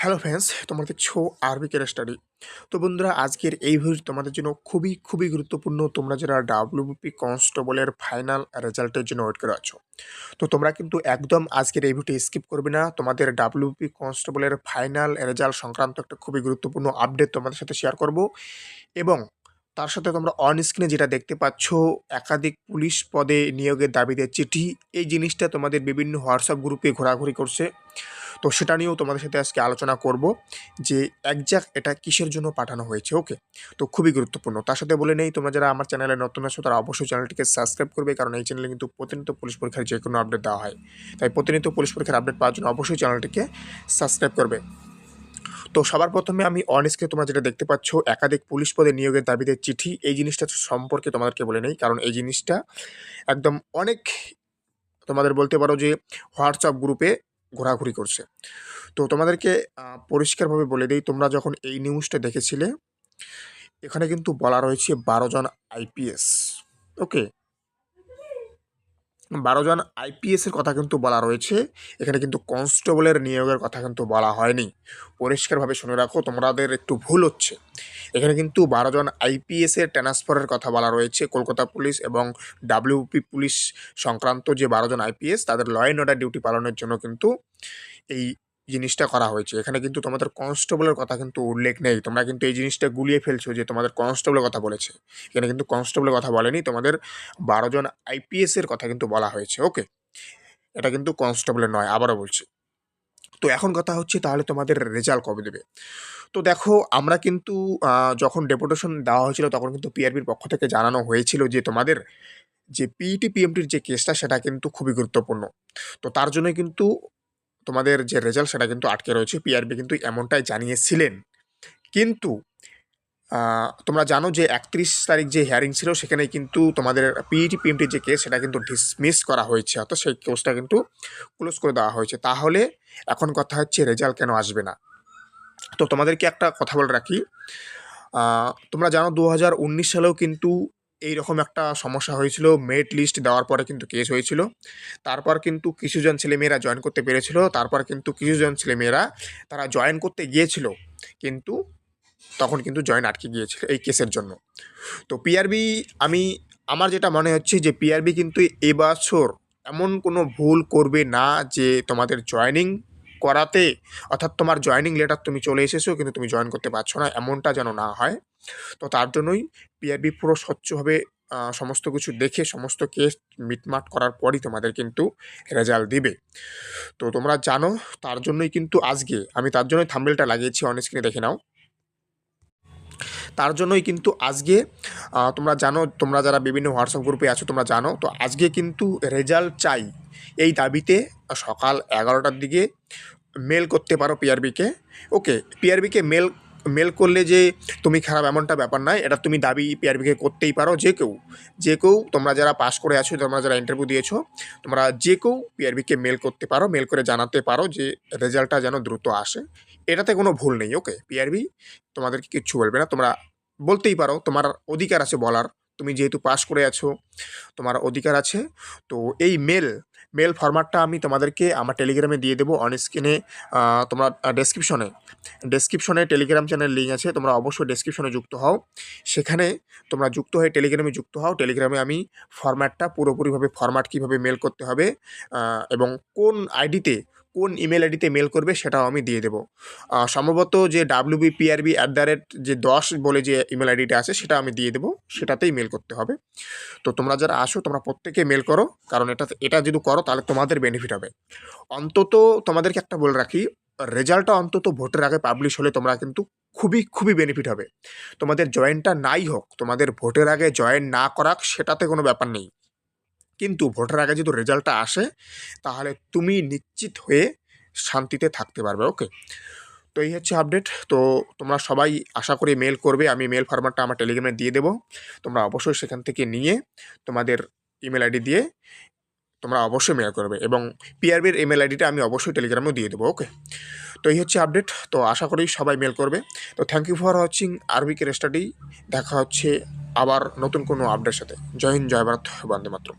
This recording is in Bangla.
হ্যালো ফ্রেন্ডস, তোমরা দেখছো আরবি কেয়ার স্টাডি। তো বন্ধুরা, আজকের এই ভিডিও তোমাদের জন্য খুবই গুরুত্বপূর্ণ। তোমরা যারা ডাব্লিউবিপি কনস্টেবলের ফাইনাল রেজাল্টের জন্য ওয়েট করে আছো, তো তোমরা কিন্তু একদম আজকের এই ভিডিও স্কিপ করবে না। তোমাদের ডাব্লিউবিপি কনস্টেবলের ফাইনাল রেজাল্ট সংক্রান্ত একটা খুবই গুরুত্বপূর্ণ আপডেট তোমাদের সাথে শেয়ার করব। এবং তার সাথে তোমরা অন স্ক্রিনে যেটা দেখতে পাচ্ছ, একাধিক পুলিশ পদে নিয়োগের দাবিতে চিঠি, এই জিনিসটা তোমাদের বিভিন্ন হোয়াটসঅ্যাপ গ্রুপে ঘোরাঘুরি করছে। তো সেটা নিয়েও তোমাদের সাথে আজকে আলোচনা করব যে একজ্যাক্ট এটা কিসের জন্য পাঠানো হয়েছে। ওকে, তো খুবই গুরুত্বপূর্ণ। তার সাথে বলে নেই, তোমরা যারা আমার চ্যানেলে নতুন আছো তারা অবশ্যই চ্যানেলটিকে সাবস্ক্রাইব করবে, কারণ এই চ্যানেলে কিন্তু প্রতিনিয়ত পুলিশ পরীক্ষার যে কোনো আপডেট দেওয়া হয়। তাই প্রতিনিয়ত পুলিশ পরীক্ষার আপডেট পাওয়ার জন্য অবশ্যই চ্যানেলটিকে সাবস্ক্রাইব করবে। তো সবার প্রথমে আমি অন স্ক্রিনে তোমরা যেটা দেখতে পাচ্ছ, একাধিক পুলিশ পদে নিয়োগের দাবিতে চিঠি, এই জিনিসটা সম্পর্কে তোমাদেরকে বলে নেই, কারণ এই জিনিসটা একদম অনেক তোমাদের বলতে পারো যে হোয়াটসঅ্যাপ গ্রুপে ঘোরাঘুরি করছে। তো তোমাদেরকে পরিষ্কারভাবে বলে দেই, তোমরা যখন এই নিউজটা দেখেছিলে, এখানে কিন্তু বলা রয়েছে 12 জন আইপিএস। ওকে, 12 জন আইপিএসের কথা কিন্তু বলা রয়েছে, এখানে কিন্তু কনস্টেবলের নিয়োগের কথা কিন্তু বলা হয়নি। পরিষ্কারভাবে শুনে রাখো, তোমাদের একটু ভুল হচ্ছে। এখানে কিন্তু 12 জন আইপিএসের ট্রান্সফারের কথা বলা রয়েছে। কলকাতা পুলিশ এবং ডাব্লিউপি পুলিশ সংক্রান্ত যে 12 জন আইপিএস, তাদের ল অ্যান্ড অর্ডার ডিউটি পালনের জন্য কিন্তু এই জিনিসটা করা হয়েছে। এখানে কিন্তু তোমাদের কনস্টেবলের কথা কিন্তু উল্লেখ নেই। তোমরা কিন্তু এই জিনিসটা গুলিয়ে ফেলছো যে তোমাদের কনস্টেবলের কথা বলেছে। এখানে কিন্তু কনস্টেবলের কথা বলেনি, তোমাদের 12 জন আইপিএসের কথা কিন্তু বলা হয়েছে। ওকে, এটা কিন্তু কনস্টেবলের নয়, আবারও বলছি। তো এখন কথা হচ্ছে, তাহলে তোমাদের রেজাল্ট কবে দেবে? তো দেখো, আমরা কিন্তু যখন ডেপুটেশন দেওয়া হয়েছিল তখন কিন্তু পিআরবির পক্ষ থেকে জানানো হয়েছিল যে তোমাদের যে পিইটি পিএমটির যে কেসটা, সেটা কিন্তু খুবই গুরুত্বপূর্ণ। তো তার জন্যই কিন্তু তোমাদের যে রেজাল্ট সেটা কিন্তু আটকে রয়েছে। পিআরবি কিন্তু এমনটাই জানিয়েছিলেন। কিন্তু তোমরা জানো যে 31 তারিখ যে হিয়ারিং ছিল, সেখানে কিন্তু তোমাদের পিইটি পিএমটির যে কেস, সেটা কিন্তু ডিসমিস করা হয়েছে, অর্থাৎ সেই কেসটা কিন্তু ক্লোজ করে দেওয়া হয়েছে। তাহলে এখন কথা হচ্ছে, রেজাল্ট কেন আসবে না? তো তোমাদেরকে একটা কথা বলে রাখি, তোমরা জানো 2019 সালেও কিন্তু এইরকম একটা সমস্যা হয়েছিল। মেরিট লিস্ট দেওয়ার পরে কিন্তু কেস হয়েছিল। তারপর কিন্তু কিছুজন ছেলেমেয়েরা জয়েন করতে পেরেছিল। তারপর কিন্তু কিছুজন ছেলেমেয়েরা তারা জয়েন করতে গিয়েছিল, কিন্তু তখন কিন্তু জয়েন আটকে গিয়েছিল এই কেসের জন্য। তো পিআরবি, আমার যেটা মনে হচ্ছে যে পিআরবি কিন্তু এবছর এমন কোনো ভুল করবে না যে তোমাদের জয়েনিং করাতে, অর্থাৎ তোমার জয়েনিং লেটার তুমি চলে এসেছো কিন্তু তুমি জয়েন করতে পারছো না, এমনটা যেন না হয়। তো তার জন্যই পিআরবি পুরো স্বচ্ছভাবে সমস্ত কিছু দেখে, সমস্ত কেস মিটমাট করার পরই তোমাদের কিন্তু রেজাল্ট দিবে। তো তোমরা জানো, তার জন্যই কিন্তু আজকে আমি তার জন্যই থাম্বনেলটা লাগিয়েছি, অন স্ক্রিনে দেখে নাও। তার জন্যই কিন্তু আজকে তোমরা জানো, তোমরা যারা বিভিন্ন হোয়াটসঅ্যাপ গ্রুপে আছো তোমরা জানো, তো আজকে কিন্তু রেজাল্ট চাই এই দাবিতে সকাল 11টার দিকে মেল করতে পারো পিআরবিকে। ওকে, পিআরবিকে মেল করলে যে তুমি খারাপ এমনটা ব্যাপার নয়, এটা তুমি দাবি পিআরবিকে করতেই পারো। যে কেউ তোমরা যারা পাস করে আছো, তোমরা যারা ইন্টারভিউ দিয়েছো, তোমরা যে কেউ পিআরবিকে মেল করতে পারো, মেল করে জানাতে পারো যে রেজাল্টটা যেন দ্রুত আসে। এটাতে কোনো ভুল নেই। ওকে, পিআরবি তোমাদেরকে কিচ্ছু বলবে না, তোমরা বলতেই পারো, তোমার অধিকার আছে বলার। তুমি যেহেতু পাস করে আছো, তোমার অধিকার আছে। তো এই মেল ফরম্যাটটা আমি তোমাদেরকে আমার টেলিগ্রামে দিয়ে দেবো অন স্ক্রিনে। তোমরা ডেসক্রিপশনে টেলিগ্রাম চ্যানেল লিঙ্ক আছে, তোমরা অবশ্যই ডেসক্রিপশনে যুক্ত হও। সেখানে তোমরা যুক্ত হয়ে টেলিগ্রামে যুক্ত হও। টেলিগ্রামে আমি ফরম্যাটটা পুরোপুরিভাবে, ফরম্যাট কীভাবে মেল করতে হবে এবং কোন আইডিতে, কোন ইমেল আইডিতে মেল করবে সেটাও আমি দিয়ে দেবো। সম্ভবত যে WBPRB@10 বলে যে ইমেল আইডিটা আছে, সেটা আমি দিয়ে দেবো, সেটাতেই মেল করতে হবে। তো তোমরা যারা আসো, তোমরা প্রত্যেকে মেল করো, কারণ এটা যদি করো তাহলে তোমাদের বেনিফিট হবে। অন্তত তোমাদেরকে একটা বলে রাখি, রেজাল্টটা অন্তত ভোটের আগে পাবলিশ হলে তোমরা কিন্তু খুবই বেনিফিট হবে। তোমাদের জয়েনটা নাই হোক, তোমাদের ভোটের আগে জয়েন না করা সেটাতে কোনো ব্যাপার নেই, কিন্তু ভোটের আগে যদি রেজাল্টটা আসে, তাহলে তুমি নিশ্চিত হয়ে শান্তিতে থাকতে পারবে। ওকে, তো এই হচ্ছে আপডেট। তো তোমরা সবাই আশা করি মেল করবে, আমি মেল ফরম্যাটটা আমার টেলিগ্রামে দিয়ে দেবো। তোমরা অবশ্যই সেখান থেকে নিয়ে তোমাদের ইমেল আইডি দিয়ে তোমরা অবশ্যই মেল করবে, এবং পিআরবির ইমেল আইডিটা আমি অবশ্যই টেলিগ্রামেও দিয়ে দেবো। ওকে, তো এই হচ্ছে আপডেট। তো আশা করি সবাই মেল করবে। তো থ্যাংক ইউ ফর ওয়াচিং আরবি কেয়ার স্টাডি। দেখা হচ্ছে আবার নতুন কোনো আপডেটের সাথে। জয় হিন্দ, জয় ভারত, বন্দে মাতরম।